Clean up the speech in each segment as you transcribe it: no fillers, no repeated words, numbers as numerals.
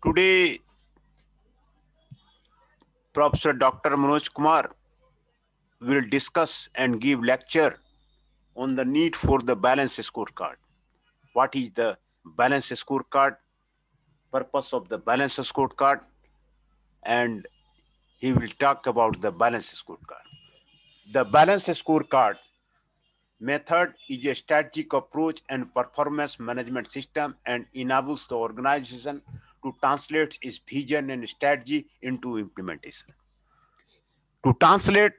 Today, Professor Dr. Manoj Kumar will discuss and give lecture on the need for the balance scorecard. What is the balance scorecard? Purpose of the balance scorecard, and he will talk about the balance scorecard. The balance scorecard method is a strategic approach and performance management system and enables the organization to translate its vision and strategy into implementation. To translate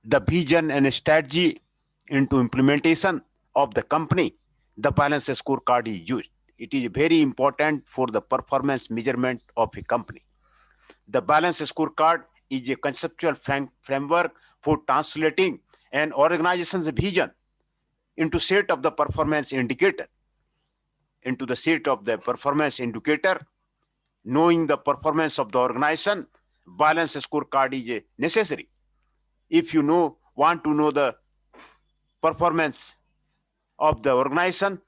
the vision and strategy into implementation of the company, the balance scorecard is used. It is very important for the performance measurement of a company. The balance scorecard is a conceptual framework for translating an organization's vision into set of the performance indicator. Into the set of the performance indicator, knowing the performance of the organization, balance scorecard is necessary. If you want to know the performance of the organization,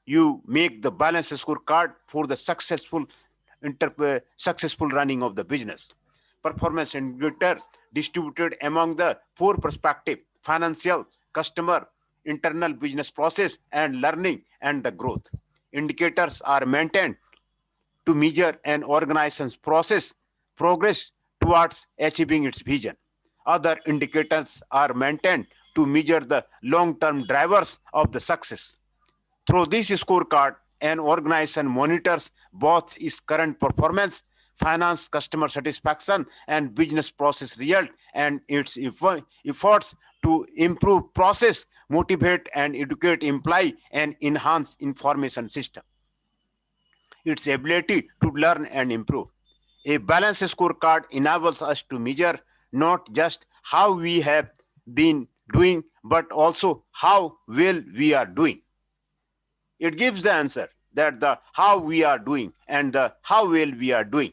you make the balance scorecard for the successful running of the business. Performance indicator distributed among the four perspective: financial, customer, internal business process, and learning and the growth. Indicators are maintained to measure an organization's progress towards achieving its vision. Other indicators are maintained to measure the long-term drivers of the success. Through this scorecard, an organization monitors both its current performance, finance, customer satisfaction, and business process result, and its efforts to improve process, motivate and educate employee, and enhance information system. Its ability to learn and improve. A balanced scorecard enables us to measure not just how we have been doing, but also how well we are doing. It gives the answer that the how we are doing and the how well we are doing.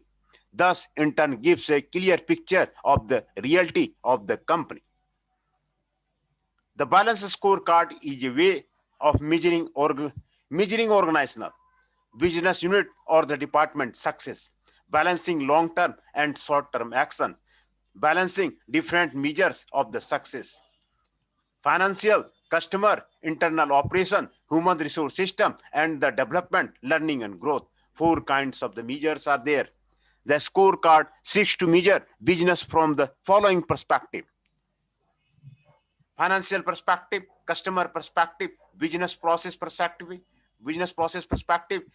Thus, in turn, gives a clear picture of the reality of the company. The balance scorecard is a way of measuring organizational, business unit, or the department success, balancing long-term and short-term actions, balancing different measures of the success: financial, customer, internal operation, human resource system, and the development, learning, and growth. Four kinds of the measures are there. The scorecard seeks to measure business from the following perspective: financial perspective, customer perspective, business process perspective,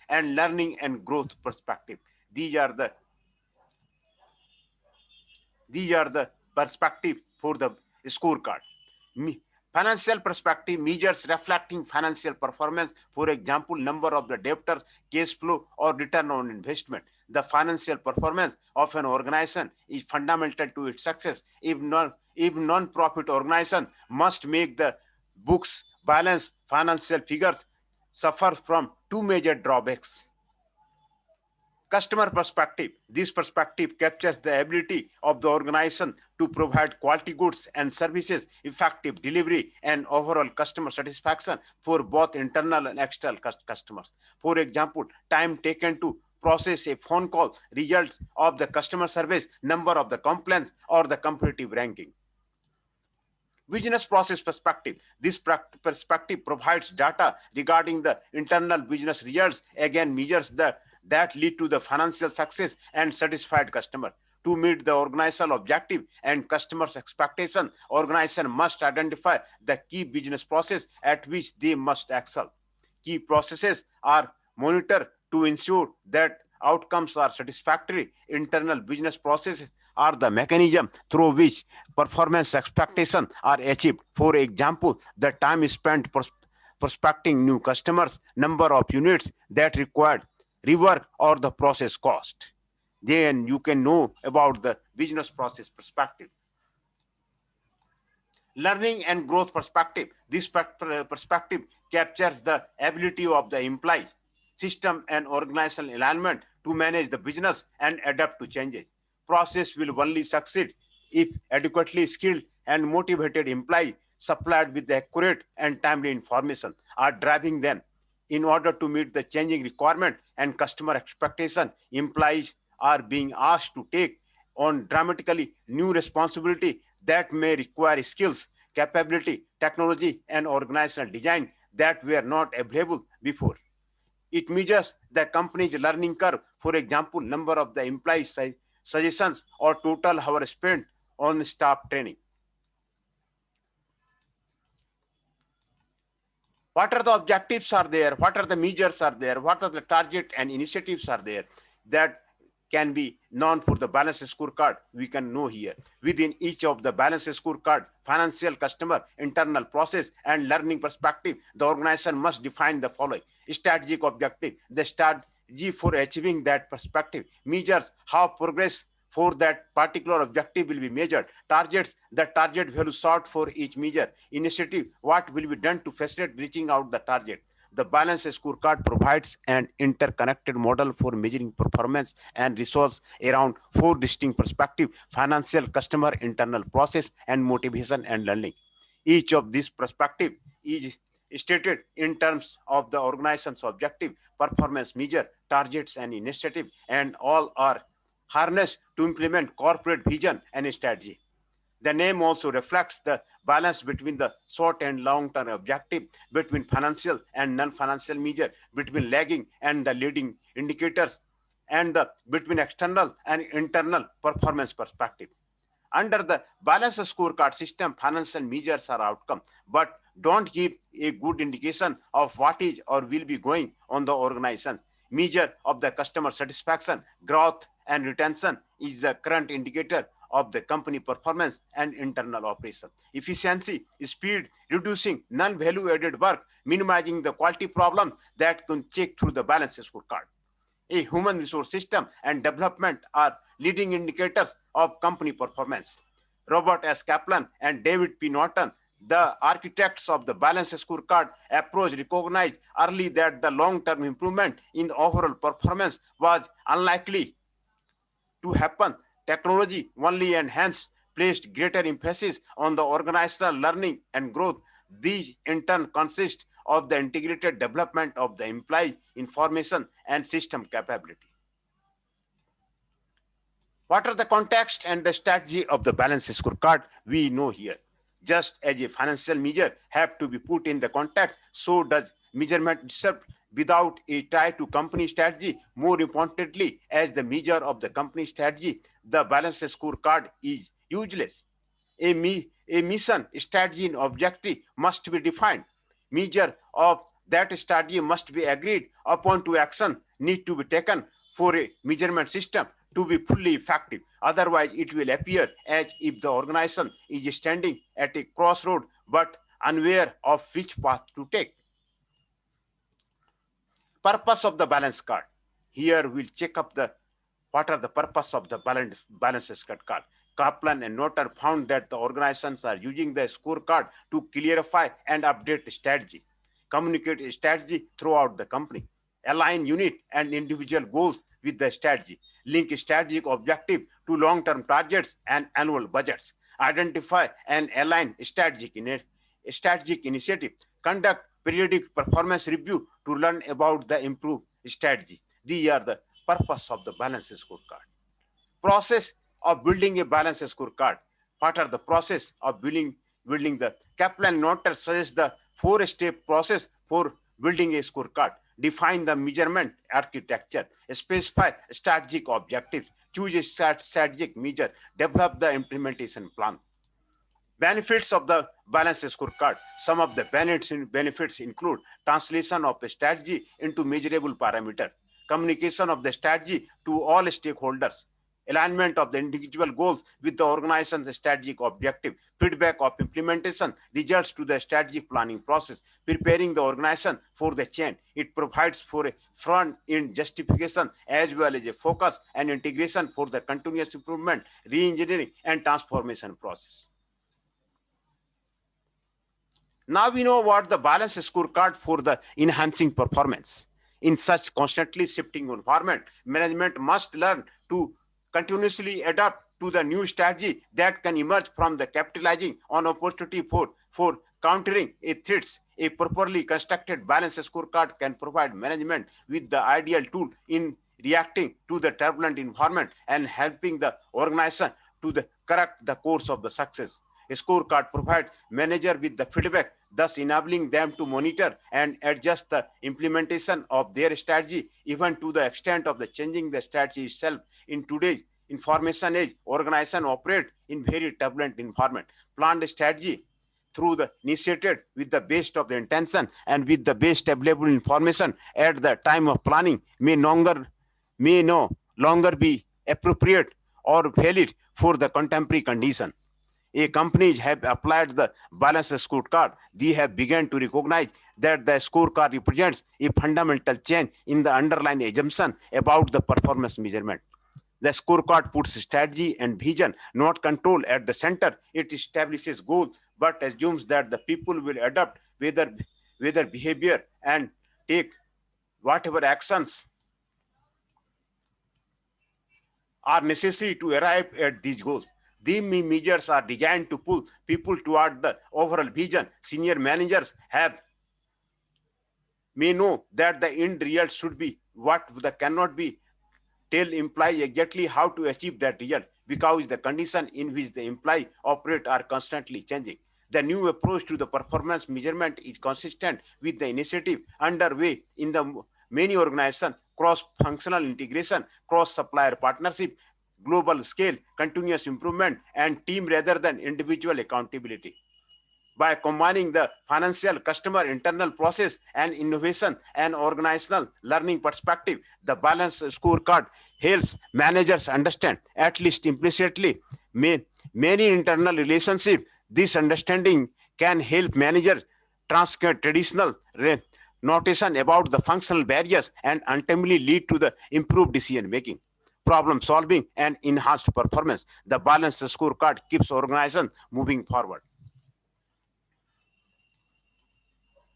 and learning and growth perspective. These are the perspective for the scorecard. Financial perspective measures reflecting financial performance, for example, number of the debtors, cash flow, or return on investment. The financial performance of an organization is fundamental to its success. If non-profit organization must make the books balance, financial figures suffer from two major drawbacks. Customer perspective. This perspective captures the ability of the organization to provide quality goods and services, effective delivery, and overall customer satisfaction for both internal and external customers. For example, time taken to process a phone call, results of the customer service, number of the complaints, or the competitive ranking. Business process perspective. This perspective provides data regarding the internal business results, again measures that lead to the financial success and satisfied customer. To meet the organizational objective and customers' expectation, organization must identify the key business process at which they must excel. Key processes are monitored to ensure that outcomes are satisfactory. Internal business processes are the mechanism through which performance expectations are achieved. For example, the time spent prospecting new customers, number of units that required rework, or the process cost. Then you can know about the business process perspective. Learning and growth perspective. This perspective captures the ability of the employee, system, and organizational alignment to manage the business and adapt to changes. Process will only succeed if adequately skilled and motivated employees supplied with accurate and timely information are driving them. In order to meet the changing requirement and customer expectation, employees are being asked to take on dramatically new responsibility that may require skills, capability, technology, and organizational design that were not available before. It measures the company's learning curve, for example, number of the employees suggestions or total hours spent on staff training. What are the objectives are there, what are the measures are there, what are the target and initiatives are there that can be known for the balance scorecard. We can know here within each of the balance scorecard, financial, customer, internal, process, and learning perspective, the organization must define the following: strategic objective, the strategy for achieving that perspective; measures, how progress for that particular objective will be measured; targets, the target value sought for each measure; initiative, what will be done to facilitate reaching out the target. The balance scorecard provides an interconnected model for measuring performance and resource around four distinct perspectives: financial, customer, internal, process, and motivation and learning. Each of these perspectives is stated in terms of the organization's objective, performance measure, targets, and initiative, and all are harnessed to implement corporate vision and strategy. The name also reflects the balance between the short and long-term objective, between financial and non-financial measure, between lagging and the leading indicators, and between external and internal performance perspective. Under the balance scorecard system, financial measures are outcome, but don't give a good indication of what is or will be going on the organization. Measure of the customer satisfaction, growth, and retention is the current indicator of the company performance and internal operation. Efficiency, speed, reducing non-value added work, minimizing the quality problem that can check through the balance scorecard. A human resource system and development are leading indicators of company performance. Robert S. Kaplan and David P. Norton, the architects of the balance scorecard approach, recognized early that the long-term improvement in the overall performance was unlikely to happen. Technology only and hence placed greater emphasis on the organizational learning and growth. These in turn consist of the integrated development of the employee information and system capability. What are the context and the strategy of the balance scorecard? We know here. Just as a financial measure have to be put in the context, so does measurement itself. Without a tie to company strategy, more importantly, as the measure of the company strategy, the balance scorecard is useless. A mission, strategy, and objective must be defined. Measure of that strategy must be agreed upon to action need to be taken for a measurement system to be fully effective. Otherwise, it will appear as if the organization is standing at a crossroad but unaware of which path to take. Purpose of the balance card. Here we'll check up the what are the purpose of the balance scorecard. Kaplan and Norton found that the organizations are using the scorecard to clarify and update strategy, communicate strategy throughout the company, align unit and individual goals with the strategy, link strategic objective to long-term targets and annual budgets, identify and align strategic initiative, conduct periodic performance review to learn about the improved strategy. These are the purpose of the balance scorecard. Process of building a balance scorecard. What are the process of building the Kaplan Norton suggests the four-step process for building a scorecard. Define the measurement architecture, specify strategic objectives, choose a strategic measure, develop the implementation plan. Benefits of the balance scorecard. Some of the benefits include translation of the strategy into measurable parameter, communication of the strategy to all stakeholders, alignment of the individual goals with the organization's strategic objective, feedback of implementation results to the strategic planning process, preparing the organization for the change. It provides for a front-end justification as well as a focus and integration for the continuous improvement, re-engineering, and transformation process. Now we know what the balance scorecard for the enhancing performance. In such constantly shifting environment, management must learn to continuously adapt to the new strategy that can emerge from the capitalizing on opportunity for countering a threats. A properly constructed balanced scorecard can provide management with the ideal tool in reacting to the turbulent environment and helping the organization to correct the course of the success. A scorecard provides manager with the feedback, thus enabling them to monitor and adjust the implementation of their strategy, even to the extent of the changing the strategy itself. In today's information age, organization operate in very turbulent environment. Planned strategy through the initiated with the best of the intention and with the best available information at the time of planning may no longer be appropriate or valid for the contemporary condition. A companies have applied the balanced scorecard. They have begun to recognize that the scorecard represents a fundamental change in the underlying assumption about the performance measurement. The scorecard puts strategy and vision, not control, at the center. It establishes goals, but assumes that the people will adapt whether behavior and take whatever actions are necessary to arrive at these goals. These measures are designed to pull people toward the overall vision. Senior managers may know that the end result should be what the cannot be tell employee exactly how to achieve that result because the condition in which the employee operate are constantly changing. The new approach to the performance measurement is consistent with the initiative underway in the many organizations: cross-functional integration, cross-supplier partnership, global scale, continuous improvement, and team rather than individual accountability. By combining the financial, customer, internal process, and innovation and organizational learning perspective, the balanced scorecard helps managers understand, at least implicitly, many internal relationships. This understanding can help managers transcend traditional notation about the functional barriers and ultimately lead to the improved decision making, problem solving, and enhanced performance. The balanced scorecard keeps organization moving forward.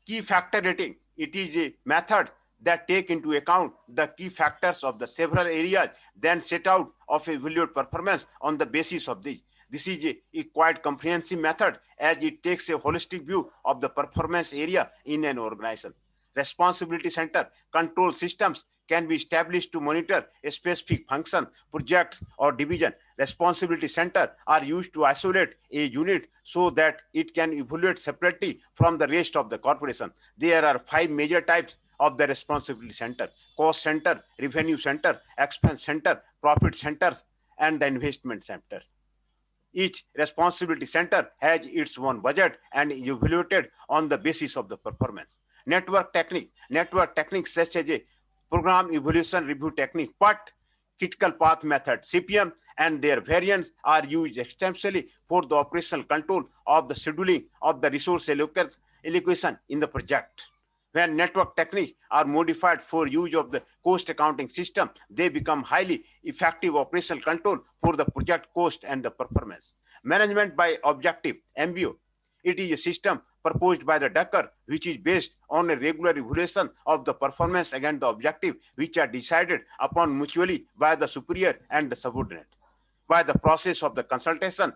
Key factor rating. It is a method that take into account the key factors of the several areas, then set out of evaluate performance on the basis of these. This is a quite comprehensive method as it takes a holistic view of the performance area in an organization. Responsibility center control systems can be established to monitor a specific function, projects, or division. Responsibility center are used to isolate a unit so that it can evaluate separately from the rest of the corporation. There are 5 major types of the responsibility center: cost center, revenue center, expense center, profit centers, and the investment center. Each responsibility center has its own budget and is evaluated on the basis of the performance. Network techniques such as a program evaluation review technique, but critical path method, CPM, and their variants are used extensively for the operational control of the scheduling of the resource allocation in the project. When network techniques are modified for use of the cost accounting system, they become highly effective operational control for the project cost and the performance. Management by objective, MBO. It is a system proposed by the Ducker, which is based on a regular evaluation of the performance against the objective, which are decided upon mutually by the superior and the subordinate. By the process of the consultation,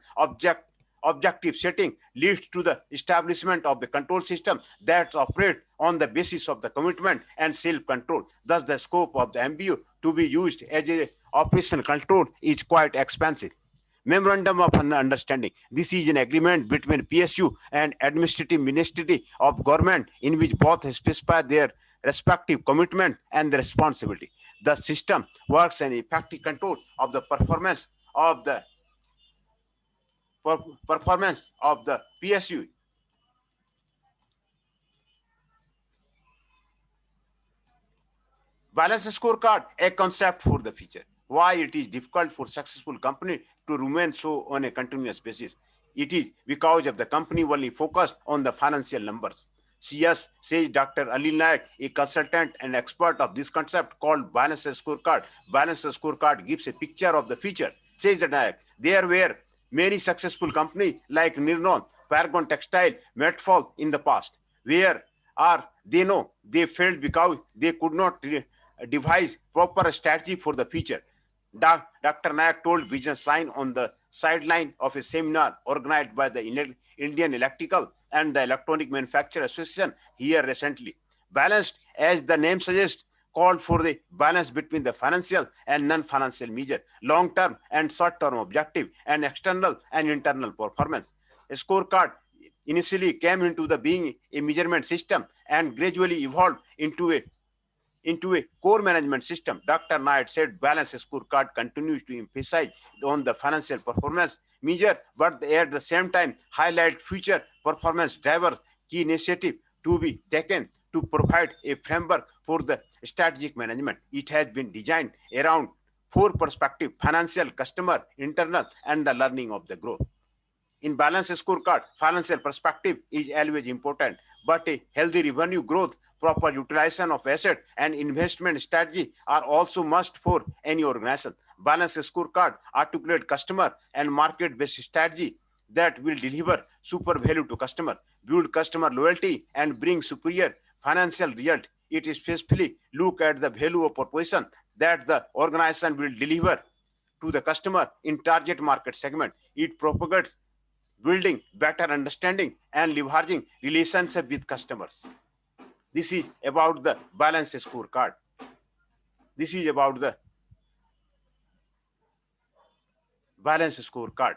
objective setting leads to the establishment of the control system that operate on the basis of the commitment and self-control. Thus, the scope of the MBO to be used as a operational control is quite expansive. Memorandum of Understanding. This is an agreement between PSU and Administrative Ministry of Government in which both specify their respective commitment and the responsibility. The system works in effective control of the performance of the PSU. Balance scorecard, a concept for the future. Why it is difficult for successful company to remain so on a continuous basis? It is because of the company only focused on the financial numbers. CS, says Dr. Ali Nayak, a consultant and expert of this concept called balance scorecard. Balance scorecard gives a picture of the future, says Nayak. There were many successful companies like Nirnon, Paragon Textile, Metfall in the past. Where are they? Know they failed because they could not devise proper strategy for the future. Dr. Nayak told Business Line on the sideline of a seminar organized by the Indian Electrical and the Electronic Manufacturer Association here recently. Balanced, as the name suggests, called for the balance between the financial and non-financial measure, long-term and short-term objective, and external and internal performance. A scorecard initially came into the being a measurement system and gradually evolved into a core management system. Dr. Knight said balance scorecard continues to emphasize on the financial performance measure, but at the same time highlight future performance drivers, key initiative to be taken to provide a framework for the strategic management. It has been designed around four perspectives: financial, customer, internal, and the learning of the growth. In balance scorecard, financial perspective is always important, but a healthy revenue growth, proper utilization of asset, and investment strategy are also must for any organization. Balance scorecard articulate customer and market-based strategy that will deliver super value to customer, build customer loyalty, and bring superior financial result. It specifically look at the value of proposition that the organization will deliver to the customer in target market segment. It propagates building better understanding and leveraging relationship with customers. This is about the balance scorecard. This is about the balance scorecard.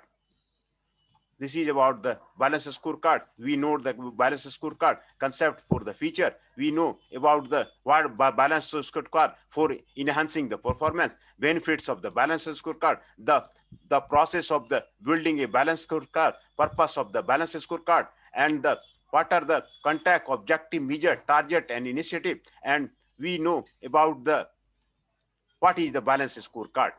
This is about the balance scorecard. We know the balance scorecard concept for the future. We know about the what balance scorecard for enhancing the performance, benefits of the balance scorecard, the process of the building a balance scorecard, purpose of the balance scorecard, and the what are the contact, objective, measure, target, and initiative. And we know about the what is the balance scorecard.